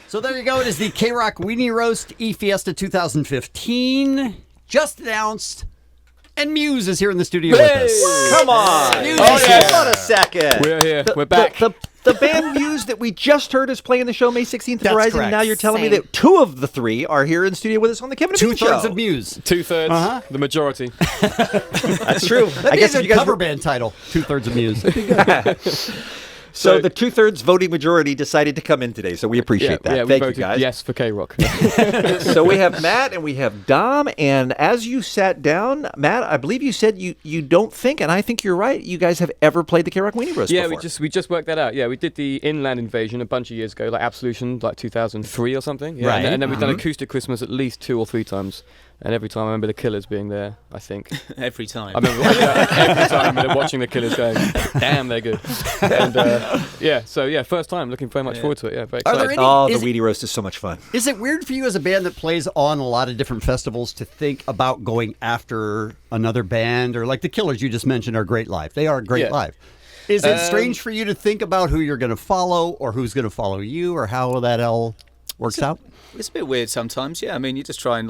So there you go. It is the KROQ Weenie Roast Fiesta 2015. Just announced. And Muse is here in the studio with us. Come on. Muse Hold on a second. We're here. We're back. The band Muse that we just heard is playing the show May 16th at That's Verizon. correct. Now you're telling me that 2 of the 3 are here in studio with us on the Kevin and Bean Show. 2/3 of Muse. 2/3, the majority. That's true. I guess if you guys cover band title, 2/3 of Muse. So the 2/3 voting majority decided to come in today, so we appreciate that. Yeah, we Thank you, voted guys. yes for KROQ. So we have Matt and we have Dom, and as you sat down, Matt, I believe you said you don't think, and I think you're right, you guys have ever played the KROQ Weenie Roast Yeah, before. we just worked that out. Yeah, we did the Inland Invasion a bunch of years ago, like Absolution, like 2003 or something. Yeah, Right. And then we've done Acoustic Christmas at least 2 or 3 times. And every time I remember the Killers being there, I think. Every time. I remember every time I remember watching the Killers going, damn, they're good. And first time. Looking very much forward to it. Yeah, very Are there excited. any- The Weenie Roast is so much fun. Is it weird for you as a band that plays on a lot of different festivals to think about going after another band? Or like the Killers you just mentioned are great live. They are great live. Is it strange for you to think about who you're going to follow or who's going to follow you or how that all works out? It's a bit weird sometimes, yeah. I mean, you just try and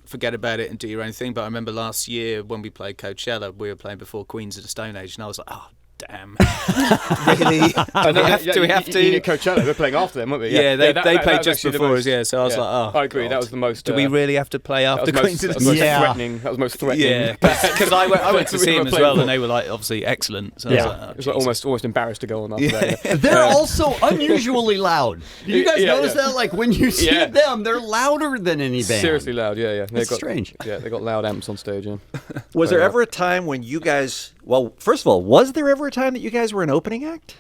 forget about it and do your own thing. But I remember last year when we played Coachella, we were playing before Queens of the Stone Age, and I was like, oh, damn. Really? Do we have to? You Coachella, we're playing after them, weren't we? Yeah, they that played was just actually the before most- us, yeah. So I was like, oh, I agree, God. that was the most... Do we really have to play after Queens of the Stone Age? That was most threatening. Yeah, because I went to see him as well, and they were obviously excellent. So I was like, oh, it was almost embarrassed to go on after that. Yeah. They're also unusually loud. Do you guys notice that? Like when you see Yeah. them, they're louder than any band. Seriously loud, yeah. It's strange. Yeah, they got loud amps on stage, yeah. Was there ever a time when you guys, well, first of all, was there ever a time that you guys were an opening act?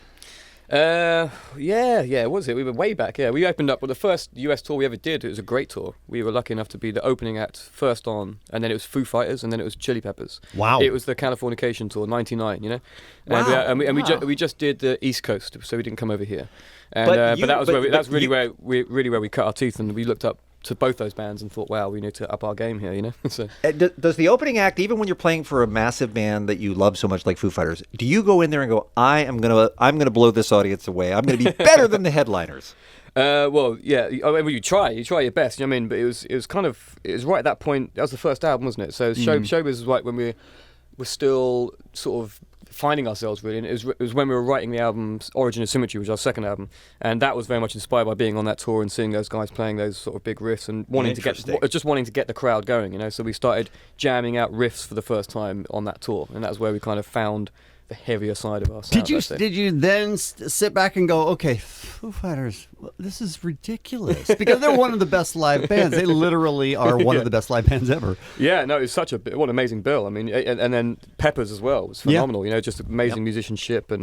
Yeah, was it? We were way back, yeah. We opened up, well, the first US tour we ever did, it was a great tour. We were lucky enough to be the opening act first on, and then it was Foo Fighters, and then it was Chili Peppers. Wow. It was the Californication tour, 99, you know? Wow. And we just did the East Coast, so we didn't come over here. And, But that's really where we cut our teeth, and we looked up to both those bands and thought, wow, we need to up our game here, you know? So. Does the opening act, even when you're playing for a massive band that you love so much like Foo Fighters, do you go in there and go, I'm gonna blow this audience away. I'm gonna be better than the headliners? Well, yeah. I mean, you try your best. You know what I mean? But it was right at that point. That was the first album, wasn't it? So Showbiz was right when we were still sort of finding ourselves, really. And it was when we were writing the album's Origin of Symmetry, which was our second album, and that was very much inspired by being on that tour and seeing those guys playing those sort of big riffs and wanting to get the crowd going, you know. So we started jamming out riffs for the first time on that tour, and that's where we kind of found the heavier side of ourselves. Did you then sit back and go, okay, Foo Fighters, this is ridiculous? Because they're one of the best live bands. They literally are one of the best live bands ever. Yeah, no, it's what an amazing bill. I mean, and then Peppers as well was phenomenal. You know, just amazing musicianship, and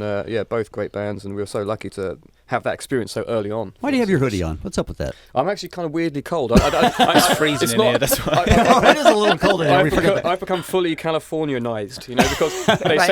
both great bands, and we were so lucky to have that experience so early on. Why do you have your hoodie on? What's up with that? I'm actually kind of weirdly cold. It's freezing in here, that's why. It is a little cold in here. I've become fully Californianized, you know, because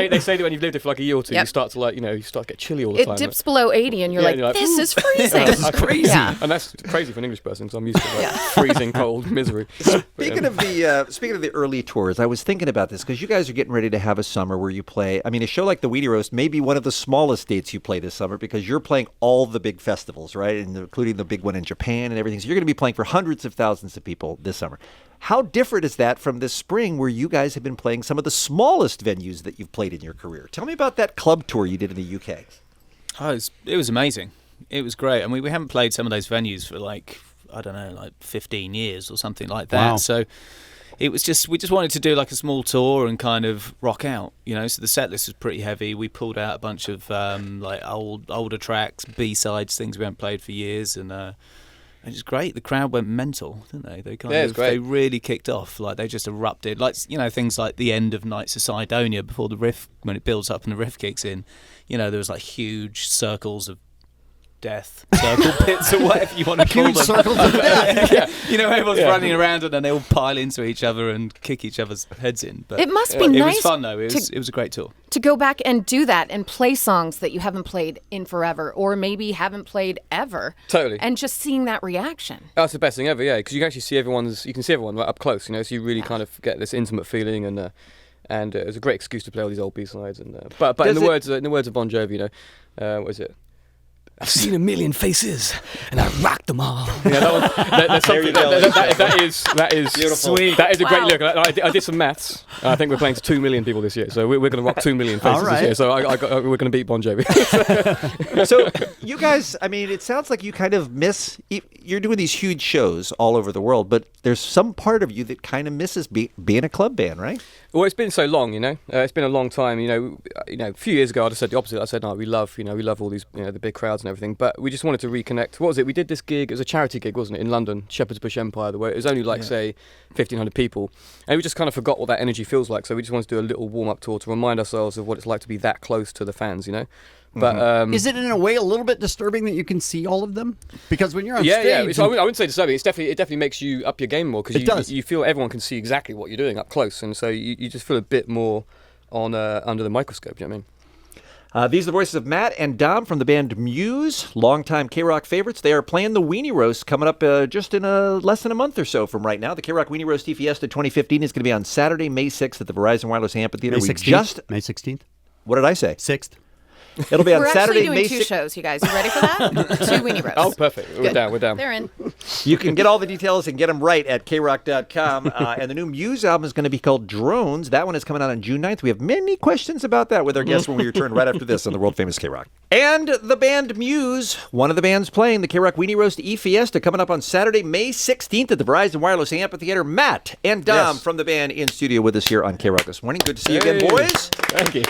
they say that when you've lived it for like a year or two, you start to get chilly all the time. It dips below 80, and you're like, this is freezing. This is crazy. Yeah. And that's crazy for an English person, because I'm used to freezing cold misery. Speaking of the early tours, I was thinking about this because you guys are getting ready to have a summer where you play. I mean, a show like the Weenie Roast may be one of the smallest dates you play this summer because you're playing all the big festivals, right, and including the big one in Japan and everything. So you're going to be playing for hundreds of thousands of people this summer. How different is that from this spring where you guys have been playing some of the smallest venues that you've played in your career? Tell me about that club tour you did in the UK. Oh, it was amazing. It was great. I mean, we haven't played some of those venues for 15 years or something like that. Wow. So it was we just wanted to do like a small tour and kind of rock out, you know. So the set list was pretty heavy. We pulled out a bunch of older tracks, B-sides, things we haven't played for years, and it was great. The crowd went mental, didn't they? They really kicked off. Like they just erupted. Like, you know, things like the end of Nights of Sidonia before the riff, when it builds up and the riff kicks in. You know, there was like huge circles of death, circle pits or whatever you want to call them. Circles of death. You know, everyone's running around and then they all pile into each other and kick each other's heads in. But It must be it nice was fun though. It was a great tour. to go back and do that and play songs that you haven't played in forever or maybe haven't played ever. Totally. And just seeing that reaction. That's the best thing ever, yeah, because you can actually see everyone right up close, you know, so you really kind of get this intimate feeling, and it was a great excuse to play all these old B-sides. And but in the words of Bon Jovi, you know, what is it? I've seen a million faces, and I rocked them all. Yeah, that's There you go. that is Beautiful. sweet. That is a great Wow. lyric. I did some maths. I think we're playing to 2 million people this year, so we're going to rock 2 million faces All right. this year. So we're going to beat Bon Jovi. So you guys, I mean, it sounds like you kind of miss. You're doing these huge shows all over the world, but there's some part of you that kind of misses being a club band, right? Well, it's been so long, it's been a long time. A few years ago, I just said the opposite. I said, no, we love all these, the big crowds and everything. But we just wanted to reconnect. What was it? We did this gig. It was a charity gig, wasn't it, in London, Shepherd's Bush Empire. Where it was only say 1,500 people, and we just kind of forgot what that energy feels like. So we just wanted to do a little warm-up tour to remind ourselves of what it's like to be that close to the fans, But Is it in a way a little bit disturbing that you can see all of them? Because when you're on stage, yeah. So I wouldn't say disturbing. It definitely makes you up your game more because It you feel everyone can see exactly what you're doing up close, and so you just feel a bit more on under the microscope. Do you know what I mean? These are the voices of Matt and Dom from the band Muse, longtime KROQ favorites. They are playing the Weenie Roast coming up just in less than a month or so from right now. The KROQ Weenie Roast Fiesta 2015 is going to be on Saturday, May 6th at the Verizon Wireless Amphitheater. May 16th. May 16th. What did I say? 6th. It'll be on We're Saturday, actually May doing 2 6th. shows, you guys. You ready for that? 2 Weenie Roasts. Oh, perfect. We're down. They're in. You can get all the details and get them right at KROQ.com. And the new Muse album is going to be called Drones. That one is coming out on June 9th. We have many questions about that with our guests when we return right after this on the world-famous KROQ. And the band Muse, one of the bands playing the KROQ Weenie Roast Fiesta coming up on Saturday, May 16th at the Verizon Wireless Amphitheater. Matt and Dom from the band in studio with us here on KROQ this morning. Good to see you again, boys. Thank you.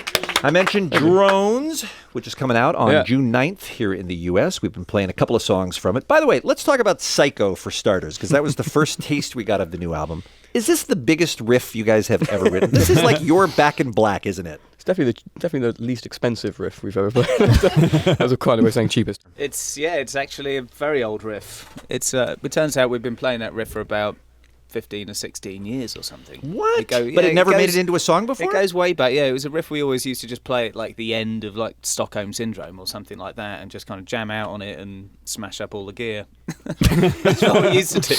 I mentioned Drones, which is coming out on June 9th here in the U.S. We've been playing a couple of songs from it. By the way, let's talk about Psycho for starters, because that was the first taste we got of the new album. Is this the biggest riff you guys have ever written? This is like your Back in Black, isn't it? It's definitely the least expensive riff we've ever played. That's a kind of way of saying cheapest. It's actually a very old riff. It turns out we've been playing that riff for about 15 or 16 years or something. What? But it never made it into a song before? It goes way back. Yeah, it was a riff we always used to just play at like the end of like Stockholm Syndrome or something like that and just kind of jam out on it and smash up all the gear. That's what we used to do.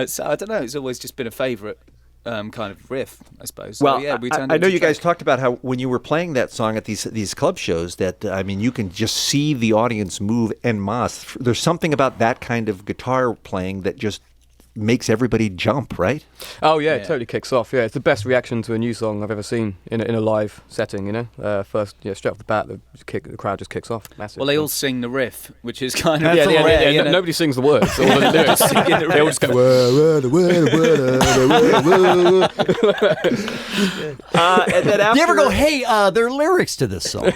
So I don't know, it's always just been a favourite kind of riff, I suppose. So, Well, we I know you guys talked about how when you were playing that song at these club shows that, I mean, you can just see the audience move en masse. There's something about that kind of guitar playing that just makes everybody jump, right? Oh yeah, it totally kicks off. Yeah, it's the best reaction to a new song I've ever seen in a live setting. First, straight off the bat, the crowd just kicks off. Massive. Well, they all sing the riff, which is kind of yeah. Nobody sings the words. All the lyrics. They all just go. And then after, You ever go, hey, there are lyrics to this song?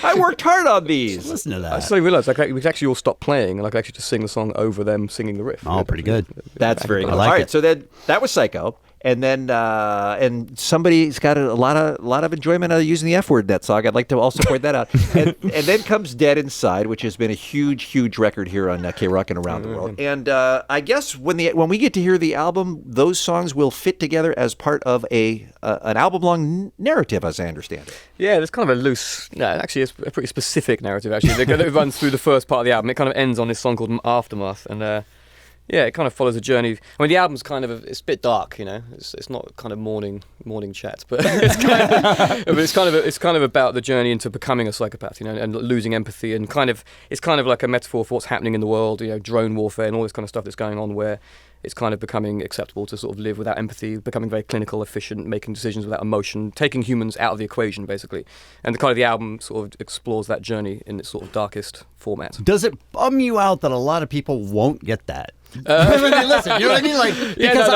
I worked hard on these. Listen to I that. suddenly realised we could actually all stop playing and actually just sing the song over them singing the riff. Oh, pretty good. That's very I good. like All right, it. so that was Psycho, and then and somebody's got a lot of enjoyment out of using the F word in that song. I'd like to also point that out. And then comes Dead Inside, which has been a huge record here on KROQ and around the world. And I guess when we get to hear the album, those songs will fit together as part of an album-long narrative, as I understand it. Yeah, there's kind of a loose. No, actually, it's a pretty specific narrative. Actually, it runs through the first part of the album. It kind of ends on this song called Aftermath, and. Yeah, it kind of follows a journey. I mean, the album's kind of it's a bit dark, It's not kind of morning chat, but it's kind of about the journey into becoming a psychopath, and losing empathy, and it's kind of like a metaphor for what's happening in the world, drone warfare and all this kind of stuff that's going on, where it's kind of becoming acceptable to sort of live without empathy, becoming very clinical, efficient, making decisions without emotion, taking humans out of the equation, basically. And the album sort of explores that journey in its sort of darkest format. Does it bum you out that a lot of people won't get that? When they listen, you know what I mean? Like, because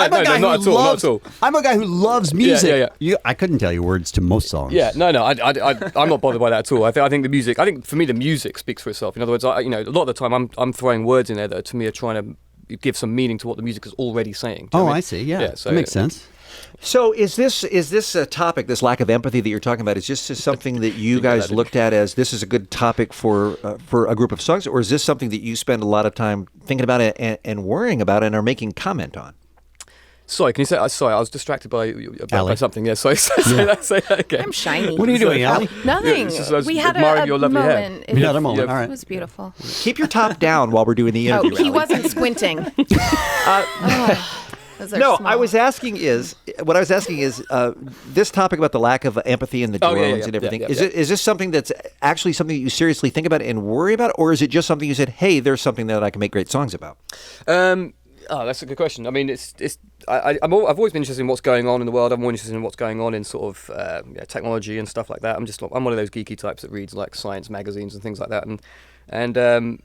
I'm a guy who loves music. Yeah. I couldn't tell you words to most songs. Yeah, no, I'm not bothered by that at all. I think the music. I think for me the music speaks for itself. In other words, a lot of the time I'm throwing words in there that to me are trying to give some meaning to what the music is already saying. Oh, I see. Yeah, so that makes sense. So is this a topic, this lack of empathy that you're talking about, is this just something that you guys looked at as this is a good topic for a group of songs, or is this something that you spend a lot of time thinking about it and worrying about and are making comment on? Sorry, can you say? Sorry, I was distracted by something. Yeah, sorry. Say that again. I'm shiny. What are you doing, Allie? Nothing. We had a your lovely moment. hair. We had a moment. All It right. was beautiful. Keep your top down while we're doing the interview. Oh, he Allie. wasn't squinting. Those are No, small. what I was asking is this topic about the lack of empathy in the drones and everything. Is this something that's actually something that you seriously think about and worry about, or is it just something you said, hey, there's something that I can make great songs about? That's a good question. I mean, I've always been interested in what's going on in the world. I'm more interested in what's going on in sort of technology and stuff like that. I'm one of those geeky types that reads like science magazines and things like that. And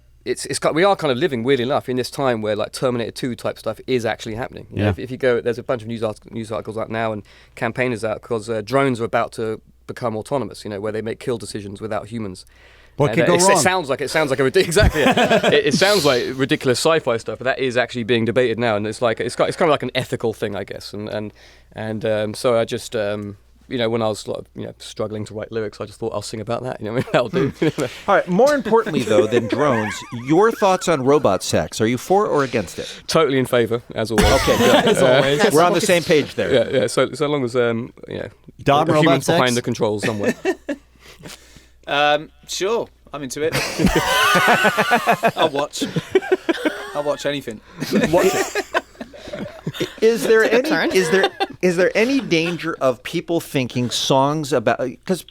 we are kind of living, weirdly enough, in this time where like Terminator 2 type stuff is actually happening. You know, if you go, there's a bunch of news articles out now and campaigners out because drones are about to become autonomous. You know, where they make kill decisions without humans. What could go wrong? It sounds like exactly. Yeah. it sounds like ridiculous sci-fi stuff, but that is actually being debated now, and it's kind of like an ethical thing, I guess. And so I just when I was struggling to write lyrics, I just thought I'll sing about that. You know, that'll do. All right. More importantly, though, than drones, your thoughts on robot sex? Are you for or against it? Totally in favour, as always. Okay, good. As always, we're on the same page there. Yeah. So long as Dom the humans robot sex? behind the controls somewhere. Sure, I'm into it. I'll watch anything. Watch it. Is there Took a turn. is there any danger of people thinking songs about, because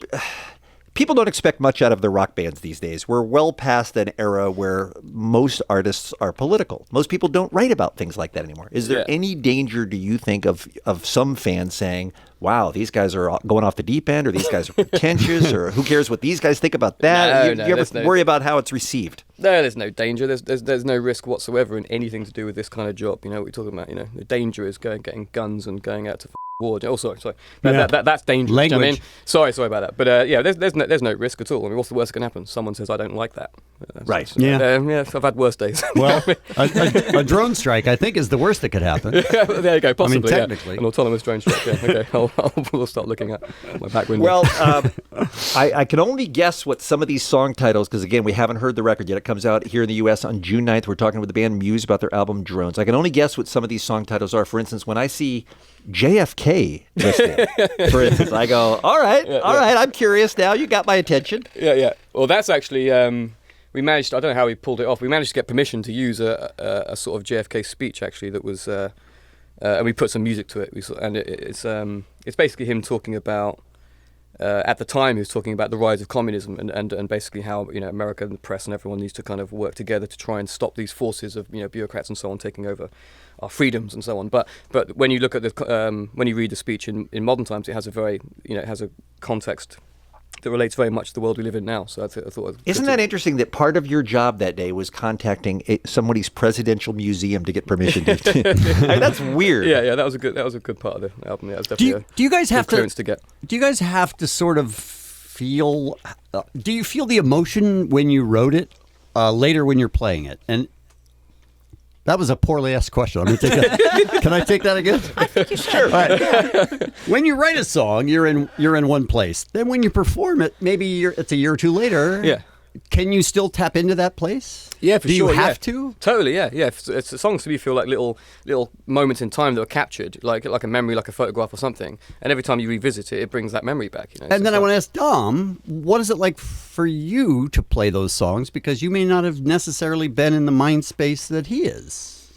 people don't expect much out of the rock bands these days. We're well past an era where most artists are political. Most people don't write about things like that anymore. Is there any danger, do you think, of some fans saying, wow, these guys are going off the deep end, or these guys are pretentious, or who cares what these guys think about that? No, you ever worry about how it's received? No, there's no danger. There's no risk whatsoever in anything to do with this kind of job. You know what we're talking about. You know, the danger is getting guns and going out to war. Oh, sorry. That's dangerous. Language. I mean, sorry about that. But there's no risk at all. I mean, what's the worst that can happen? Someone says I don't like that. Right. I've had worse days. Well, a drone strike, I think, is the worst that could happen. There you go. Possibly. technically. an autonomous drone strike. Yeah. Okay. We'll start looking at my back window. Well, I can only guess what some of these song titles, because again, we haven't heard the record yet. It comes out here in the U.S. on June 9th. We're talking with the band Muse about their album Drones. I can only guess what some of these song titles are. For instance, when I see JFK listed, for instance, I go, all right, I'm curious now. You got my attention. Yeah. Well, that's actually we managed. I don't know how we pulled it off. We managed to get permission to use a sort of JFK speech actually that was, and we put some music to it. It's basically him talking about. At the time, he was talking about the rise of communism and basically how America and the press and everyone needs to kind of work together to try and stop these forces of bureaucrats and so on taking over our freedoms and so on. But when you look at when you read the speech in modern times, it has a very it has a context that relates very much to the world we live in now. So I thought. Isn't that interesting that part of your job that day was contacting somebody's presidential museum to get permission to? I mean, that's weird. Yeah, that was a good part of the album. Yeah, it was definitely Do you guys have clearance to get? Do you guys have to sort of feel? Do you feel the emotion when you wrote it later when you're playing it? And that was a poorly asked question. I'm gonna take that. Can I take that again? I think you should. All right. When you write a song, you're in one place. Then when you perform it, maybe it's a year or two later. Yeah. Can you still tap into that place? Yeah, for Do sure. you have to? Totally, yeah. It's songs to me feel like little moments in time that are captured, like a memory, like a photograph or something. And every time you revisit it, it brings that memory back. And then I want to ask Dom, what is it like for you to play those songs? Because you may not have necessarily been in the mind space that he is.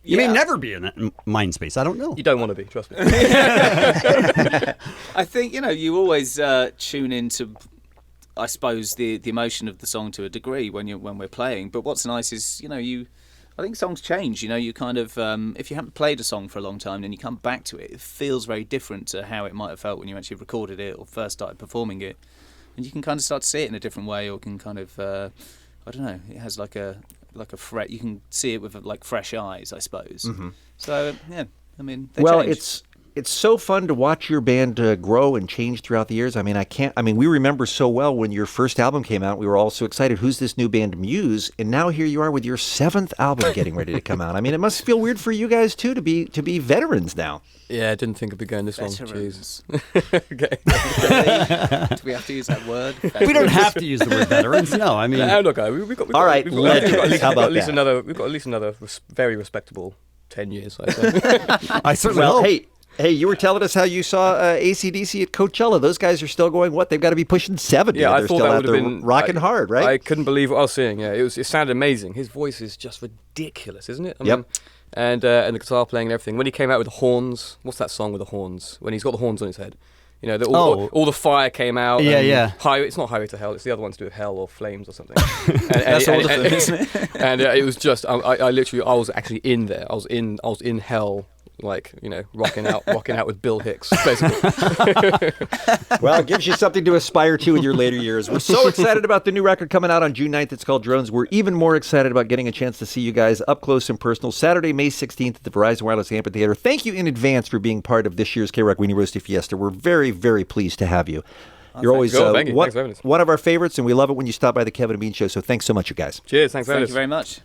You may never be in that mind space. I don't know. You don't want to be, trust me. I think you always tune into, I suppose, the emotion of the song to a degree when we're playing. But what's nice is I think songs change. You kind of if you haven't played a song for a long time, then you come back to it. It feels very different to how it might have felt when you actually recorded it or first started performing it, and you can kind of start to see it in a different way, or can kind of I don't know. It has like a fret. You can see it with like fresh eyes, I suppose. Mm-hmm. So yeah, I mean, they Well, change. it's so fun to watch your band grow and change throughout the years. I mean, we remember so well when your first album came out. We were all so excited. Who's this new band, Muse? And now here you are with your 7th album getting ready to come out. I mean, it must feel weird for you guys too to be veterans now. Yeah, I didn't think it'd be going this long. Veterans. Jeez. Do we have to use that word? We don't have to use the word veterans. No, I mean, No, look, we've got All right, we've got at least that? another very respectable 10 years. I think. I certainly Well, hope. hey, Hey, you were telling us how you saw AC/DC at Coachella. Those guys are still going, what? They've got to be pushing 70. Yeah, I They're thought still that out would have there been rocking hard, right? I couldn't believe what I was seeing. Yeah, it sounded amazing. His voice is just ridiculous, isn't it? I Yep. mean, and the guitar playing and everything. When he came out with the horns, what's that song with the horns? When he's got the horns on his head. You know, all the fire came out. Yeah, and yeah. It's not Highway to Hell. It's the other one to do with hell or flames or something. That's all of them, isn't it? And it was just, I was actually in there. I was in hell, like, you know, rocking out with Bill Hicks, basically. Well, it gives you something to aspire to in your later years. We're so excited about the new record coming out on June 9th. It's called Drones. We're even more excited about getting a chance to see you guys up close and personal Saturday, May 16th at the Verizon Wireless Amphitheater. Thank you in advance for being part of this year's KROQ Weenie Roasty Fiesta. We're very, very pleased to have you. You're always thank you. Thanks for having us. one of our favorites, and we love it when you stop by the Kevin and Bean Show. So thanks so much, you guys. Cheers. Thanks for having Thank us. you very much.